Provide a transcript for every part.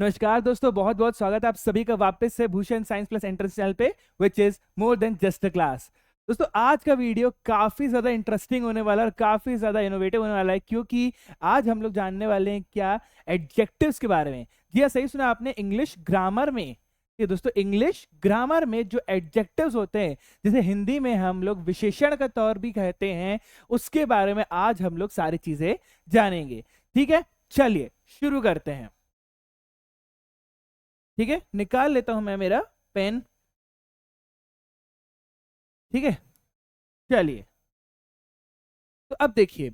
नमस्कार दोस्तों, बहुत बहुत स्वागत है आप सभी का वापस से Bhushan science plus entrance channel पे, which is more than just a class. दोस्तों, आज का वीडियो काफी ज्यादा इंटरेस्टिंग होने वाला है और काफी ज्यादा इनोवेटिव होने वाला है, क्योंकि आज हम लोग जानने वाले हैं क्या एडजेक्टिव्स के बारे में। जी हाँ, सही सुना आपने, इंग्लिश ग्रामर में। ये दोस्तों, इंग्लिश ग्रामर में जो एडजेक्टिव्स होते हैं, जिसे हिंदी में हम लोग विशेषण का तौर भी कहते हैं, उसके बारे में आज हम लोग सारी चीजें जानेंगे। ठीक है, चलिए शुरू करते हैं। ठीक है, निकाल लेता हूं मैं मेरा पेन। ठीक है, चलिए। तो अब देखिए,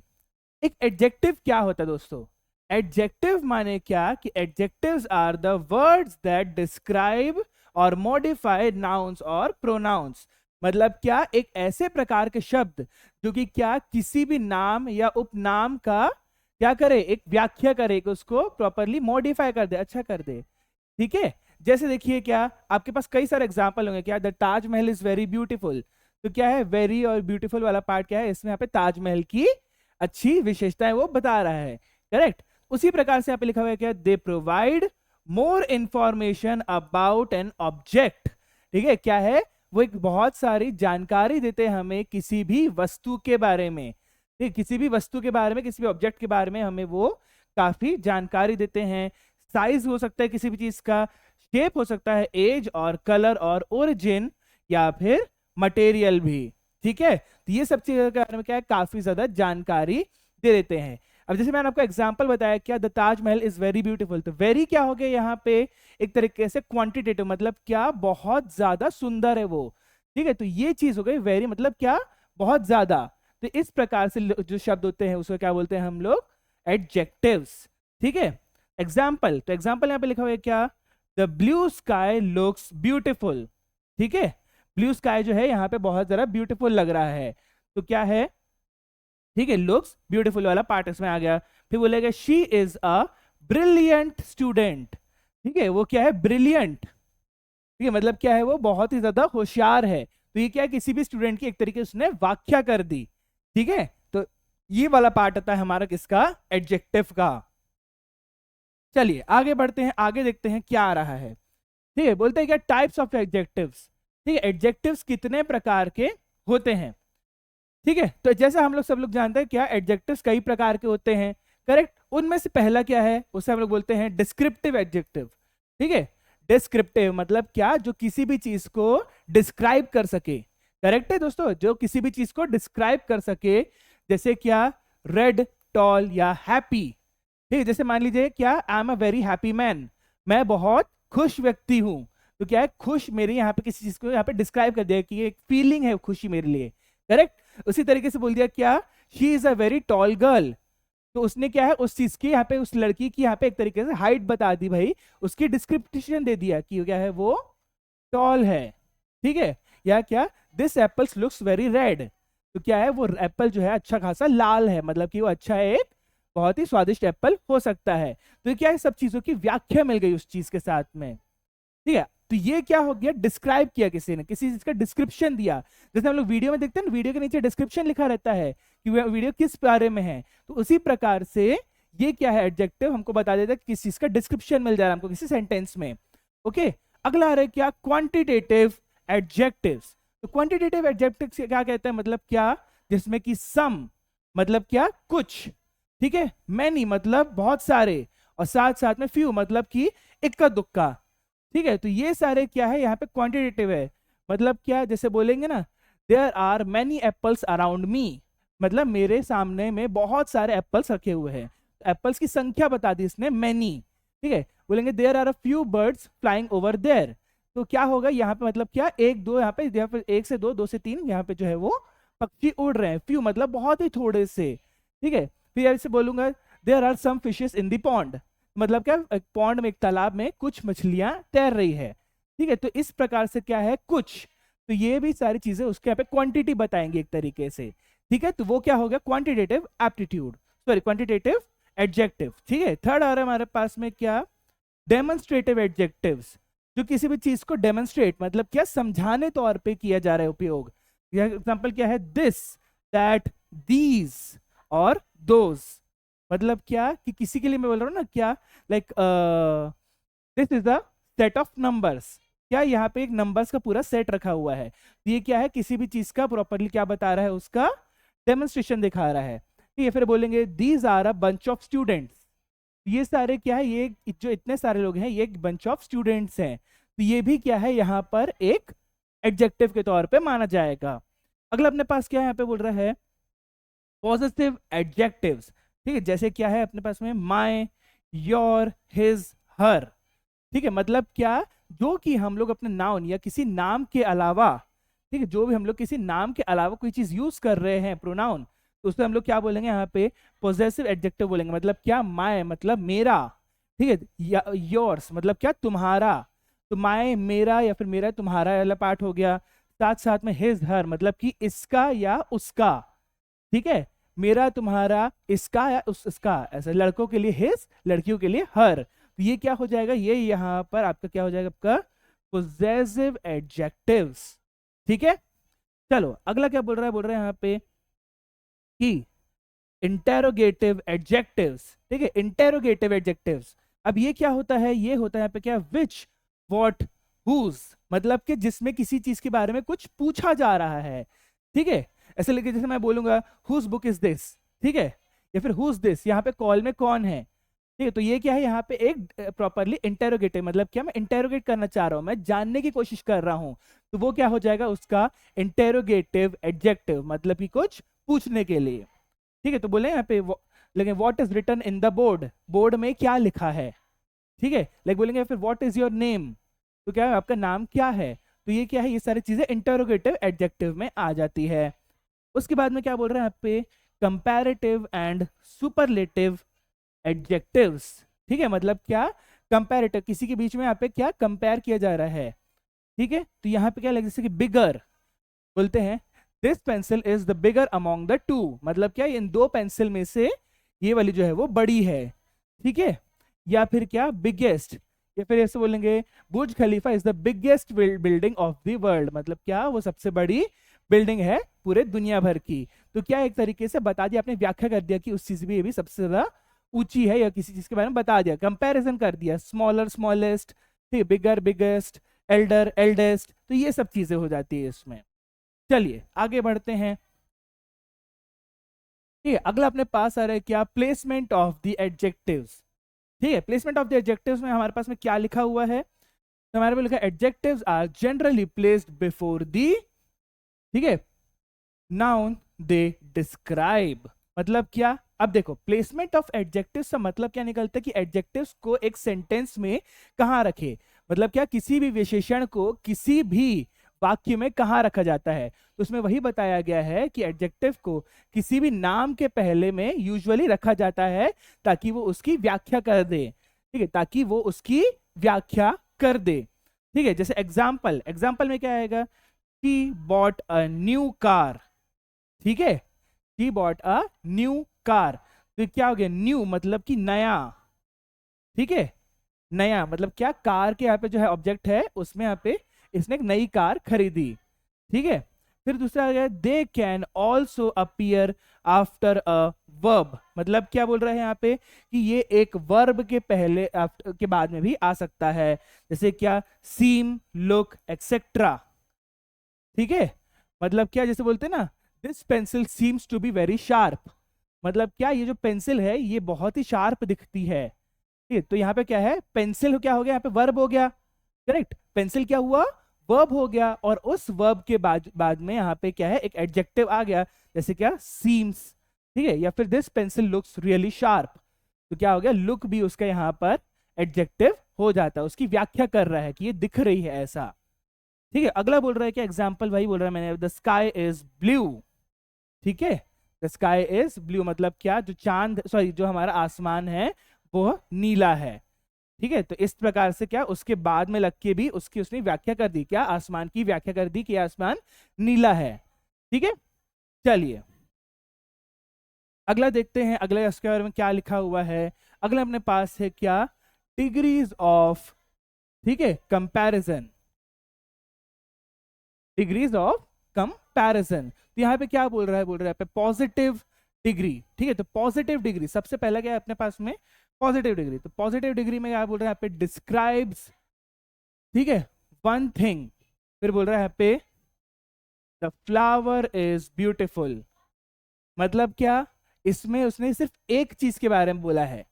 एक एडजेक्टिव क्या होता है दोस्तों। एडजेक्टिव माने क्या कि adjectives are the words that describe और मॉडिफाई नाउन्स और प्रोनाउंस। मतलब क्या, एक ऐसे प्रकार के शब्द जो कि क्या किसी भी नाम या उपनाम का क्या करे, एक व्याख्या करे, कि उसको प्रॉपरली मॉडिफाई कर दे, अच्छा कर दे। ठीक है, जैसे देखिए, क्या आपके पास कई सारे एग्जाम्पल होंगे। क्या the Taj Mahal is very beautiful. तो क्या है, वेरी और ब्यूटीफुल वाला पार्ट क्या है, इसमें यहाँ पे ताजमहल की अच्छी विशेषताएं वो बता रहा है। करेक्ट। उसी प्रकार से यहाँ पे लिखा हुआ है क्या, they provide more information about an object. ठीक है, क्या है, वो एक बहुत सारी जानकारी देते हैं हमें किसी भी वस्तु के बारे में। ठीक, किसी भी वस्तु के बारे में, किसी भी ऑब्जेक्ट के बारे में हमें वो काफी जानकारी देते हैं। साइज हो सकता है किसी भी चीज का, शेप हो सकता है, एज और कलर और ओरिजिन, या फिर मटेरियल भी। ठीक है, तो ये सब चीजों के बारे में क्या है, काफी ज्यादा जानकारी दे देते हैं। अब जैसे मैंने आपको एग्जांपल बताया, क्या the Taj Mahal is very beautiful. तो वेरी क्या हो गया यहाँ पे, एक तरीके से क्वांटिटेटिव, मतलब क्या बहुत ज्यादा सुंदर है वो। ठीक है, तो ये चीज हो गई वेरी, मतलब क्या, बहुत ज्यादा। तो इस प्रकार से जो शब्द होते हैं उसको क्या बोलते हैं हम लोग, एडजेक्टिव्स। ठीक है, एग्जाम्पल, तो एग्जाम्पल यहाँ पे लिखा हुआ है क्या, the blue sky looks beautiful. ठीक है, ब्लू स्काई जो है यहाँ पे बहुत जरा ब्यूटीफुल लग रहा है। तो क्या है, ठीक है, लुक्स ब्यूटीफुल वाला पार्ट इसमें आ गया। फिर बोलेगा she is a brilliant student. ठीक है, वो क्या है, ब्रिलियंट। ठीक है, मतलब क्या है, वो बहुत ही ज्यादा होशियार है। तो ये क्या है, किसी भी स्टूडेंट की एक तरीके से उसने व्याख्या कर दी। ठीक है, तो ये वाला पार्ट आता है हमारा किसका, एडजेक्टिव का। चलिए आगे बढ़ते हैं, आगे देखते हैं क्या आ रहा है। ठीक है, बोलते हैं क्या, टाइप्स ऑफ एडजेक्टिव्स। ठीक है, एडजेक्टिव्स कितने प्रकार के होते हैं। ठीक है, तो जैसा हम लोग सब लोग जानते हैं, क्या एडजेक्टिव्स कई प्रकार के होते हैं। करेक्ट, उनमें से पहला क्या है, उसे हम लोग बोलते हैं डिस्क्रिप्टिव एडजेक्टिव। ठीक है, डिस्क्रिप्टिव मतलब क्या, जो किसी भी चीज को डिस्क्राइब कर सके। करेक्ट है दोस्तों, जो किसी भी चीज को डिस्क्राइब कर सके। जैसे क्या, रेड, टॉल या हैप्पी। ठीक है, जैसे मान लीजिए क्या, I am a very happy man, मैं बहुत खुश व्यक्ति हूं। तो क्या है, खुश मेरी यहाँ पे किसी चीज को यहाँ पे डिस्क्राइब कर दिया कि एक फीलिंग है खुशी मेरे लिए। करेक्ट, उसी तरीके से बोल दिया क्या, she is a very tall girl. तो उसने क्या है, उस चीज की यहाँ पे, उस लड़की की यहाँ पे एक तरीके से हाइट बता दी भाई, उसकी डिस्क्रिप्शन दे दिया कि क्या है, वो टॉल है। ठीक है, या क्या, this apples looks very red. तो क्या है, वो एप्पल जो है अच्छा खासा लाल है, मतलब कि वो अच्छा है, एक बहुत ही स्वादिष्ट एप्पल हो सकता है। तो क्या है, सब चीजों की व्याख्या मिल गई उस चीज के साथ में। ठीक है, तो ये क्या हो गया, डिस्क्राइब किया किसी ने, किसी चीज का डिस्क्रिप्शन दिया। जैसे हम लोग वीडियो में देखते हैं ना, वीडियो के नीचे डिस्क्रिप्शन लिखा रहता है कि वह वीडियो किस बारे में है। तो उसी प्रकार से ये क्या है, एडजेक्टिव हमको बता देता है कि किस चीज का डिस्क्रिप्शन मिल जा रहा है हमको किसी सेंटेंस में। ओके, अगला आ रहा है क्या, क्वांटिटेटिव एडजेक्टिव्स। तो क्वांटिटेटिव एडजेक्टिव्स क्या कहते हैं, मतलब क्या, जिसमें कि सम मतलब क्या, कुछ। ठीक है, मैनी मतलब बहुत सारे, और साथ साथ में फ्यू मतलब कि इक्का दुक्का। ठीक है, तो ये सारे क्या है, यहाँ पे क्वांटिटेटिव है। मतलब क्या, जैसे बोलेंगे ना, there are many apples around me, मतलब मेरे सामने में बहुत सारे एप्पल्स रखे हुए हैं। एप्पल्स की संख्या बता दी इसने, मैनी। ठीक है, बोलेंगे there are a few birds flying over there. तो क्या होगा यहाँ पे, मतलब क्या, एक दो, यहाँ पे एक से दो, दो से तीन यहाँ पे जो है वो पक्षी उड़ रहे हैं। फ्यू मतलब बहुत ही थोड़े से। ठीक है, फिर ऐसे बोलूंगा, there are some fishes in the pond, मतलब क्या, एक पॉन्ड में, एक तालाब में कुछ मछलियां तैर रही है। ठीक है, तो इस प्रकार से क्या है, कुछ। तो ये भी सारी चीजें उसके यहाँ पे क्वांटिटी बताएंगे एक तरीके से। ठीक है, तो वो क्या हो गया, quantitative aptitude, sorry quantitative adjective. ठीक है, थर्ड आ रहा है हमारे पास में क्या, डेमोन्स्ट्रेटिव एडजेक्टिव्स। जो किसी भी चीज को डेमोन्स्ट्रेट मतलब क्या, समझाने तौर पे किया जा रहा है उपयोग। एग्जाम्पल क्या है, दिस, दैट, दीज और दोज। मतलब क्या, कि किसी के लिए मैं बोल रहा हूँ ना, क्या, like this is a set of numbers. क्या यहाँ पे एक नंबर्स का पूरा सेट रखा हुआ है, तो ये क्या है, किसी भी चीज का प्रॉपरली क्या बता रहा है, उसका डेमोन्स्ट्रेशन दिखा रहा है। ठीक है, फिर बोलेंगे these are a bunch of students. ये सारे क्या है, ये जो इतने सारे लोग हैं ये एक बंच ऑफ स्टूडेंट्स हैं, तो ये भी क्या है यहाँ पर एक एडजेक्टिव के तौर पे माना जाएगा। अगला अपने पास क्या है, यहाँ पे बोल रहा है पॉजिटिव एडजेक्टिव्स। ठीक है, जैसे क्या है अपने पास में माय, योर, हिज, हर। ठीक है, मतलब क्या, जो कि हम लोग अपने नाउन या किसी नाम के अलावा, ठीक है, जो भी हम लोग किसी नाम के अलावा कोई चीज यूज कर रहे हैं प्रोनाउन, तो उसको हम लोग क्या बोलेंगे यहाँ पे, पोजेसिव एडजेक्टिव बोलेंगे। मतलब क्या, माय मतलब मेरा, ठीक है, योर्स मतलब क्या, तुम्हारा। तो माय मेरा या फिर मेरा तुम्हारा वाला पार्ट हो गया। साथ साथ में हिज हर मतलब कि इसका या उसका। ठीक है, मेरा तुम्हारा इसका या उसका, ऐसा लड़कों के लिए हिज, लड़कियों के लिए हर। तो ये क्या हो जाएगा, ये यहाँ पर आपका क्या हो जाएगा, आपका पोजेसिव एडजेक्टिव्स। ठीक है, चलो अगला क्या बोल रहा है यहाँ पे कि इंटेरोगेटिव एडजेक्टिव्स। ठीक है, इंटेरोगेटिव एडजेक्टिव्स, अब ये क्या होता है, ये होता है यहाँ पे क्या, विच, व्हाट, हुज, मतलब कि जिसमें किसी चीज के बारे में कुछ पूछा जा रहा है। ठीक है, ऐसे लेके जैसे मैं बोलूंगा हुज बुक इज दिस, ठीक है, या फिर हुज दिस, यहाँ पे कॉल में कौन है। ठीक है, तो ये क्या है, यहाँ पे एक प्रॉपरली इंटेरोगेटिव, मतलब क्या, मैं इंटेरोगेट करना चाह रहा हूँ, मैं जानने की कोशिश कर रहा हूँ, तो वो क्या हो जाएगा उसका इंटेरोगेटिव एडजेक्टिव, मतलब कि कुछ पूछने के लिए। ठीक है, तो बोले यहाँ पे लेकिन what is written in the board, board में क्या लिखा है। ठीक है, लाइक बोलेंगे फिर व्हाट इज योर नेम, तो क्या है, आपका नाम क्या है। तो ये क्या है, ये सारी चीजें इंटरोगेटिव एडजेक्टिव में आ जाती है। उसके बाद में क्या बोल रहे हैं यहाँ पे, कंपैरेटिव एंड सुपरलेटिव एडजेक्टिव्स। ठीक है, मतलब क्या, कंपैरेटिव, किसी के बीच में यहाँ पे क्या कंपेयर किया जा रहा है। ठीक है, तो यहाँ पे क्या लगे, जैसे कि बिगर बोलते हैं, this pencil is the bigger among the two, मतलब क्या, इन दो पेंसिल में से ये वाली जो है वो बड़ी है। ठीक है, या फिर क्या, बिगेस्ट, या फिर ऐसे बोलेंगे Burj Khalifa is the biggest building of the world, मतलब क्या, वो सबसे बड़ी बिल्डिंग है पूरे दुनिया भर की। तो क्या, एक तरीके से बता दिया आपने, व्याख्या कर दिया कि उस चीज भी ये भी सबसे ज्यादा ऊंची है, या किसी चीज के बारे में बता दिया, कंपैरिजन कर दिया, स्मॉलर स्मॉलेस्ट, ठीक है, बिगर बिगेस्ट, एल्डर एल्डेस्ट, तो ये सब चीजें हो जाती है इसमें। चलिए आगे बढ़ते हैं। ठीक है, अगला अपने पास आ रहा है क्या, प्लेसमेंट ऑफ द एडजेक्टिव्स। ठीक है, प्लेसमेंट ऑफ द एडजेक्टिव्स में हमारे पास में क्या लिखा हुआ है, तो हमारे पास लिखा है adjectives are generally placed before the, ठीक है, नाउन दे डिस्क्राइब। मतलब क्या, अब देखो प्लेसमेंट ऑफ एडजेक्टिव्स का मतलब क्या निकलता है कि एडजेक्टिव्स को एक सेंटेंस में कहाँ रखे, मतलब क्या, किसी भी विशेषण को किसी भी वाक्य में कहाँ रखा जाता है। तो उसमें वही बताया गया है कि एडजेक्टिव को किसी भी नाम के पहले में यूजुअली रखा जाता है ताकि वो उसकी व्याख्या कर दे। ठीक है, ताकि वो उसकी व्याख्या कर दे। ठीक है, जैसे एग्जाम्पल, एग्जाम्पल में क्या आएगा, she bought a new car. ठीक है, she bought a new car, तो क्या हो गया, न्यू मतलब कि नया। ठीक है, नया मतलब क्या, कार के यहाँ पे जो है ऑब्जेक्ट है उसमें यहाँ पे इसने एक नई कार खरीदी। ठीक है, फिर दूसरा आ गया, they can also appear after a verb, मतलब क्या बोल रहा है यहाँ पे कि ये एक वर्ब के पहले के बाद में भी आ सकता है, जैसे क्या, सीम, लुक, एक्सेट्रा। ठीक है, मतलब क्या, जैसे बोलते हैं ना, this pencil seems to be very sharp, मतलब क्या, ये जो पेंसिल है ये बहुत ही शार्प दिखती है। ठीक है, तो यहाँ पे क्या है, पेंसिल क्या हो गया, यहाँ पे वर्ब हो गया, करेक्ट, पेंसिल क्या हुआ, वर्ब हो गया, और उस वर्ब के बाद में यहाँ पे क्या है, एक एडजेक्टिव आ गया, जैसे क्या, सीम्स। ठीक है, या फिर this pencil looks really sharp, तो क्या हो गया, लुक भी उसका यहाँ पर एडजेक्टिव हो जाता है, उसकी व्याख्या कर रहा है कि ये दिख रही है ऐसा। ठीक है, अगला बोल रहा है कि एग्जाम्पल वही बोल रहा है मैंने, द स्काई इज ब्लू। ठीक है, द स्काई इज ब्लू मतलब क्या, जो चांद, सॉरी, जो हमारा आसमान है वो नीला है। ठीक है, तो इस प्रकार से क्या, उसके बाद में लग के भी उसकी उसने व्याख्या कर दी, क्या, आसमान की व्याख्या कर दी कि आसमान नीला है। ठीक है, चलिए अगला देखते हैं, अगले इसके बारे में क्या लिखा हुआ है। अगला अपने पास है क्या, डिग्रीज ऑफ, ठीक है, कंपैरिजन, डिग्रीज ऑफ कंपैरिजन। तो यहाँ पे क्या बोल रहा है, बोल रहा है पे पॉजिटिव डिग्री, ठीक है। तो पॉजिटिव डिग्री सबसे पहला क्या है अपने पास में, पॉजिटिव डिग्री। तो पॉजिटिव डिग्री में क्या बोल रहे हैं यहाँ पे, डिस्क्राइब्स, ठीक है, वन थिंग। फिर बोल रहा है यहाँ पे द फ्लावर इज ब्यूटिफुल, मतलब क्या, इसमें उसने सिर्फ एक चीज के बारे में बोला है,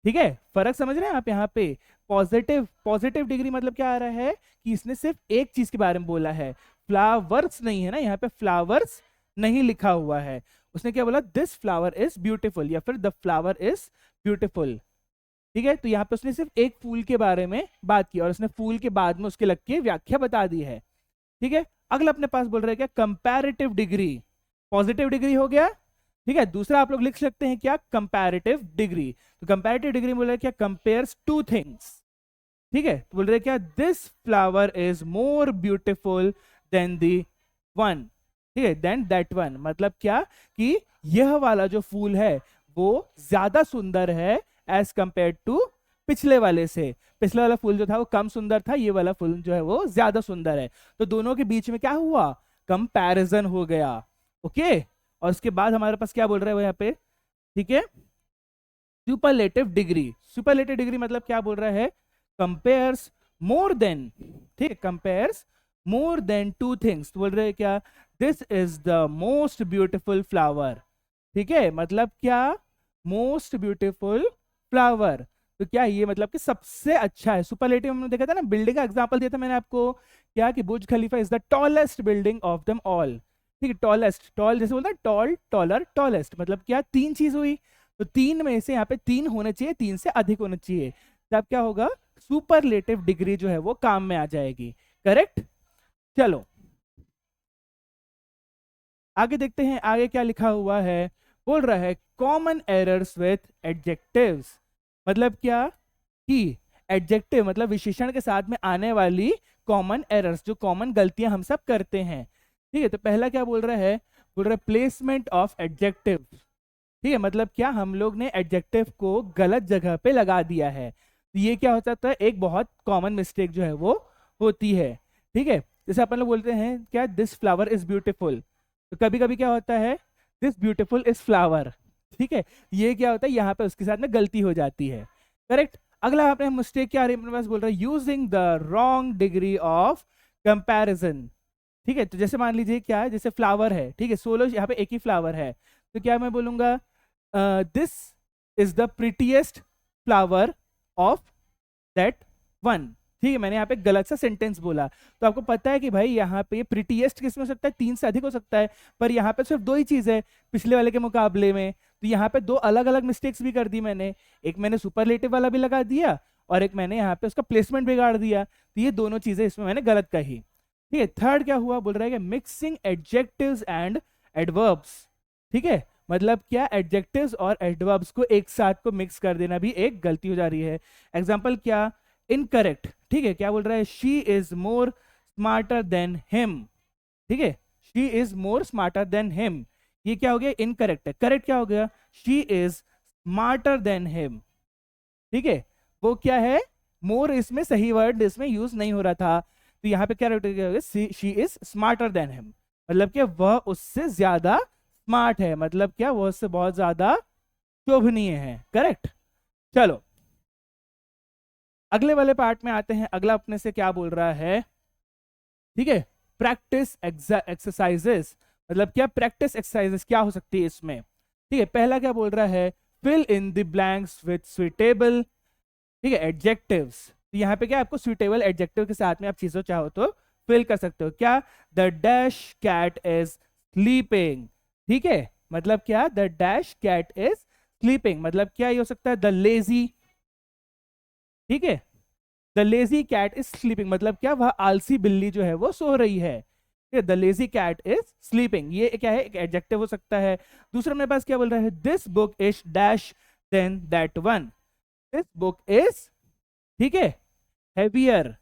ठीक है। फर्क समझ रहे हैं आप यहाँ पे, पॉजिटिव पॉजिटिव डिग्री मतलब क्या आ रहा है कि इसने सिर्फ एक चीज के बारे में बोला है, फ्लावर्स नहीं है ना यहाँ पे, फ्लावर्स नहीं लिखा हुआ है। उसने क्या बोला, दिस फ्लावर इज ब्यूटिफुल या फिर द फ्लावर इज ब्यूटिफुल, ठीक है। तो यहाँ पे उसने सिर्फ एक फूल के बारे में बात की और उसने फूल के बाद में उसके लग के व्याख्या बता दी है, ठीक है। अगला अपने पास बोल रहे हैं क्या, कंपैरेटिव डिग्री। पॉजिटिव डिग्री हो गया, ठीक है। दूसरा आप लोग लिख सकते हैं क्या, कंपैरेटिव डिग्री। तो कंपैरेटिव डिग्री बोल रहे हैं क्या, कंपेयर्स टू थिंग्स, ठीक है। तो बोल रहे हैं क्या, this flower is more beautiful than the one, ठीक है, देन दैट वन, मतलब क्या कि यह वाला जो फूल है वो ज्यादा सुंदर है एज कंपेयर टू पिछले वाले से। पिछले वाला फूल जो था वो कम सुंदर था, ये वाला फूल जो है वो ज्यादा सुंदर है। तो दोनों के बीच में क्या हुआ, कंपैरिजन हो गया, ओके। और उसके बाद हमारे पास क्या बोल रहे हैं वो यहाँ पे, ठीक है, सुपरलेटिव डिग्री। सुपरलेटिव डिग्री मतलब क्या बोल रहा है, कंपेयर्स मोर देन, ठीक है, compares more than two things. बोल रहे हैं क्या, this is the most beautiful flower, ठीक है, मतलब क्या, मोस्ट ब्यूटिफुल फ्लावर। तो क्या ये मतलब कि सबसे अच्छा है। सुपरलेटिव हमने देखा था ना, बिल्डिंग का एग्जांपल दिया था मैंने आपको, क्या कि Burj Khalifa is the tallest building of them all, ठीक है। टॉलेस्ट, टॉल जैसे बोलते हैं, टॉल, टॉलर, टॉलेस्ट, मतलब क्या, तीन चीज हुई। तो तीन में से यहाँ पे तीन होने चाहिए, तीन से अधिक होने चाहिए, तब क्या होगा, सुपरलेटिव डिग्री जो है वो काम में आ जाएगी, करेक्ट। चलो आगे देखते हैं, आगे क्या लिखा हुआ है। बोल रहा है कॉमन एरर्स विथ एडजेक्टिव्स, मतलब क्या कि एडजेक्टिव मतलब विशेषण के साथ में आने वाली कॉमन एरर्स, जो कॉमन गलतियां हम सब करते हैं, ठीक है। तो पहला क्या बोल रहा है, बोल रहा है प्लेसमेंट ऑफ एडजेक्टिव, ठीक है, मतलब क्या, हम लोग ने एडजेक्टिव को गलत जगह पे लगा दिया है। तो ये क्या हो सकता है, एक बहुत कॉमन मिस्टेक जो है वो होती है, ठीक है। जैसे अपन लोग बोलते हैं क्या, दिस फ्लावर इज ब्यूटीफुल, तो कभी कभी क्या होता है, दिस ब्यूटीफुल इज फ्लावर, ठीक है। ये क्या होता है, यहाँ पे उसके साथ में गलती हो जाती है, करेक्ट। अगला आपने मिस्टेक क्या आ रही है, मेरे पास बोल रहा है using the wrong degree of comparison, ठीक है। तो जैसे मान लीजिए क्या है, जैसे फ्लावर है, ठीक है, सोलो यहाँ पे एक ही फ्लावर है, तो क्या मैं बोलूंगा, this is the prettiest flower of that one, ठीक है। मैंने यहाँ पे गलत सा सेंटेंस बोला। तो आपको पता है कि भाई यहाँ पे प्रिटीएस्ट किस में हो सकता है, तीन से अधिक हो सकता है, पर यहाँ पे सिर्फ दो ही चीज है पिछले वाले के मुकाबले में। तो यहाँ पे दो अलग अलग मिस्टेक्स भी कर दी मैंने, एक मैंने सुपरलेटिव वाला भी लगा दिया और एक मैंने यहाँ पे उसका प्लेसमेंट बिगाड़ दिया। तो ये दोनों चीजें इसमें मैंने गलत कही, ठीक है। थर्ड क्या हुआ, बोल रहा है कि मिक्सिंग एडजेक्टिव्स एंड एडवर्ब्स, ठीक है, मतलब क्या, एडजेक्टिव्स और एडवर्ब्स को एक साथ को मिक्स कर देना भी एक गलती हो जा रही है। एग्जांपल क्या, इनकरेक्ट, ठीक है, क्या बोल रहा है, she is more smarter than him, ठीक है, she is more smarter than him, ये क्या हो गया, इनकरेक्ट है। करेक्ट क्या हो गया, she is smarter than him, ठीक है। वो क्या है, मोर इसमें सही वर्ड इसमें यूज नहीं हो रहा था, तो यहाँ पे क्या, she is smarter than him, मतलब कि वह उससे ज्यादा स्मार्ट है, मतलब क्या, वो उससे बहुत ज्यादा शोभनीय है, करेक्ट। चलो अगले वाले पार्ट में आते हैं। अगला अपने से क्या बोल रहा है, ठीक है, प्रैक्टिस एक्सरसाइजेस, मतलब क्या, प्रैक्टिस एक्सरसाइजेस क्या हो सकती है इसमें, ठीक है। पहला क्या बोल रहा है, fill in the blanks with suitable, ठीक है, एडजेक्टिव्स। तो यहाँ पे क्या, आपको सुइटेबल एडजेक्टिव के साथ में आप चीजों चाहो तो फिल कर सकते हो। क्या, the dash cat is sleeping, ठीक है, मतलब क्या, the dash cat is sleeping, मतलब क्या ये हो सकता है, द लेजी, ठीक है, the lazy cat is sleeping, मतलब क्या, वह आलसी बिल्ली जो है वो सो रही है, the lazy cat is sleeping, ये क्या है, एक एडजेक्टिव हो सकता है। दूसरा मेरे पास क्या बोल रहा है, this book is dash than that one, this book is, ठीक है, heavier,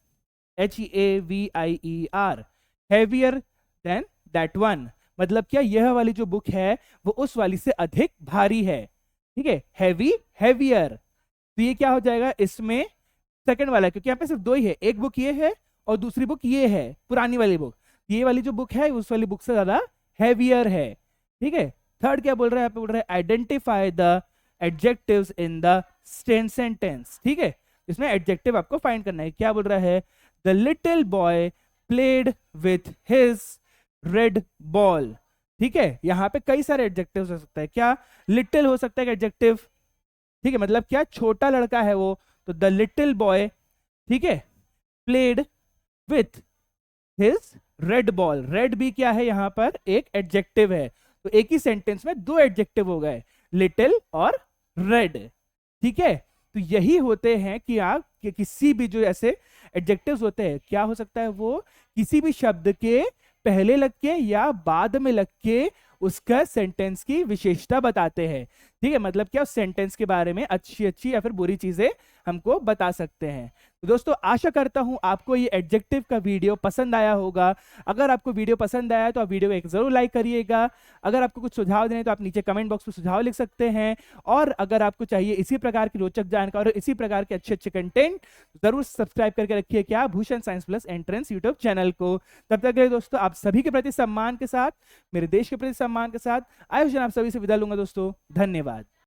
HEAVIER, heavier than that one, मतलब क्या, यह वाली जो बुक है वो उस वाली से अधिक भारी है, ठीक है, हैवी, हेवियर। तो ये क्या हो जाएगा इसमें, सेकंड वाला, क्योंकि यहाँ पे सिर्फ दो ही है, एक बुक ये है और दूसरी बुक ये है, पुरानी वाली बुक, ये वाली जो बुक है उस वाली बुक से ज्यादा हैवियर है, ठीक है। थर्ड क्या बोल रहा है, यहाँ पे बोल रहा है identify the adjectives in the sentence, ठीक है। इसमें एडजेक्टिव आपको फाइंड करना है। क्या बोल रहा है, the little boy played with his red ball, ठीक है। यहाँ पे कई सारे एडजेक्टिव्स हो सकता है, क्या लिटिल हो सकता है एडजेक्टिव, ठीक है, मतलब क्या छोटा लड़का है वो, तो द लिटिल बॉय, ठीक है, played with his red ball, red भी क्या है यहाँ पर एक एडजेक्टिव है, तो एक ही सेंटेंस में दो एडजेक्टिव हो गए, लिटिल और रेड, ठीक है। तो यही होते हैं कि आप किसी भी जो ऐसे एडजेक्टिव्स होते हैं, क्या हो सकता है वो किसी भी शब्द के पहले लग के या बाद में लग के उसका सेंटेंस की विशेषता बताते हैं, ठीक है, मतलब क्या उस सेंटेंस के बारे में अच्छी अच्छी या फिर बुरी चीजें हमको बता सकते हैं। तो दोस्तों आशा करता हूं आपको ये एडजेक्टिव का वीडियो पसंद आया होगा। अगर आपको वीडियो पसंद आया तो आप वीडियो को एक जरूर लाइक करिएगा। अगर आपको कुछ सुझाव देने तो आप नीचे कमेंट बॉक्स में सुझाव लिख सकते हैं। और अगर आपको चाहिए इसी प्रकार की रोचक जानकारी और इसी प्रकार के अच्छे अच्छे कंटेंट, जरूर सब्सक्राइब करके रखिए क्या Bhushan science plus entrance YouTube channel को। तब तक के लिए दोस्तों आप सभी के प्रति सम्मान के साथ, मेरे देश के प्रति सम्मान के साथ आयुष आप सभी से विदा लूंगा दोस्तों, धन्यवाद।